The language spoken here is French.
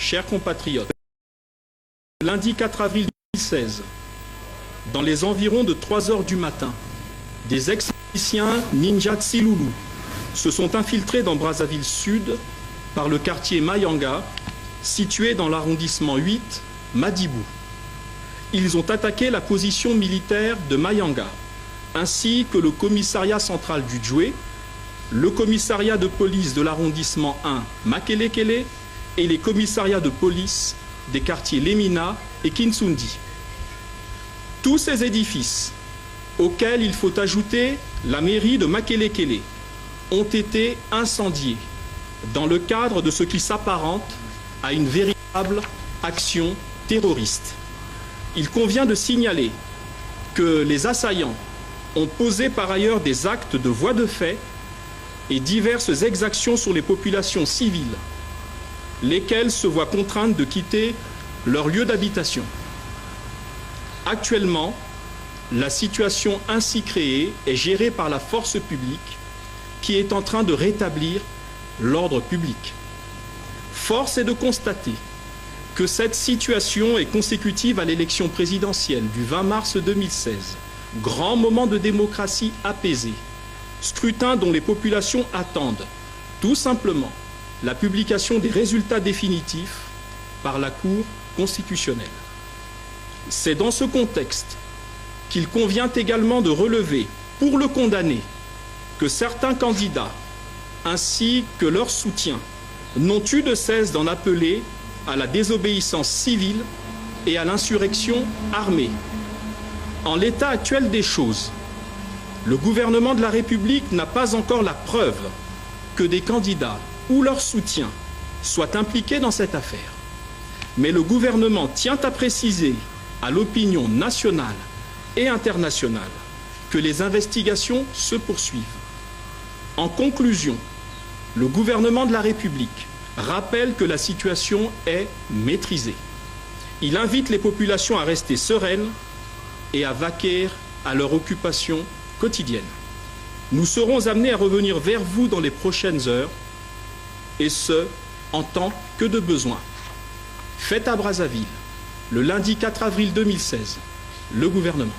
chers compatriotes, lundi 4 avril 2016, dans les environs de 3 heures du matin, des ex-miliciens Ninja Tsilulu se sont infiltrés dans Brazzaville Sud par le quartier Mayanga, situé dans l'arrondissement 8, Madibou. Ils ont attaqué la position militaire de Mayanga, ainsi que le commissariat central du Djoué, le commissariat de police de l'arrondissement 1, Makelekele, et les commissariats de police des quartiers Lemina et Kinsundi. Tous ces édifices, auxquels il faut ajouter la mairie de Makelekele, ont été incendiés dans le cadre de ce qui s'apparente à une véritable action terroriste. Il convient de signaler que les assaillants ont posé par ailleurs des actes de voie de fait et diverses exactions sur les populations civiles, lesquelles se voient contraintes de quitter leur lieu d'habitation. Actuellement, la situation ainsi créée est gérée par la force publique qui est en train de rétablir l'ordre public. Force est de constater que cette situation est consécutive à l'élection présidentielle du 20 mars 2016, grand moment de démocratie apaisée, scrutin dont les populations attendent tout simplement la publication des résultats définitifs par la Cour constitutionnelle. C'est dans ce contexte qu'il convient également de relever, pour le condamner, que certains candidats, ainsi que leurs soutiens, n'ont eu de cesse d'en appeler à la désobéissance civile et à l'insurrection armée. En l'état actuel des choses, le gouvernement de la République n'a pas encore la preuve que des candidats ou leurs soutiens soient impliqués dans cette affaire. Mais le gouvernement tient à préciser à l'opinion nationale et internationale que les investigations se poursuivent. En conclusion, le gouvernement de la République rappelle que la situation est maîtrisée. Il invite les populations à rester sereines et à vaquer à leur occupation quotidienne. Nous serons amenés à revenir vers vous dans les prochaines heures, et ce, en tant que de besoin. Fête à Brazzaville, le lundi 4 avril 2016, le gouvernement.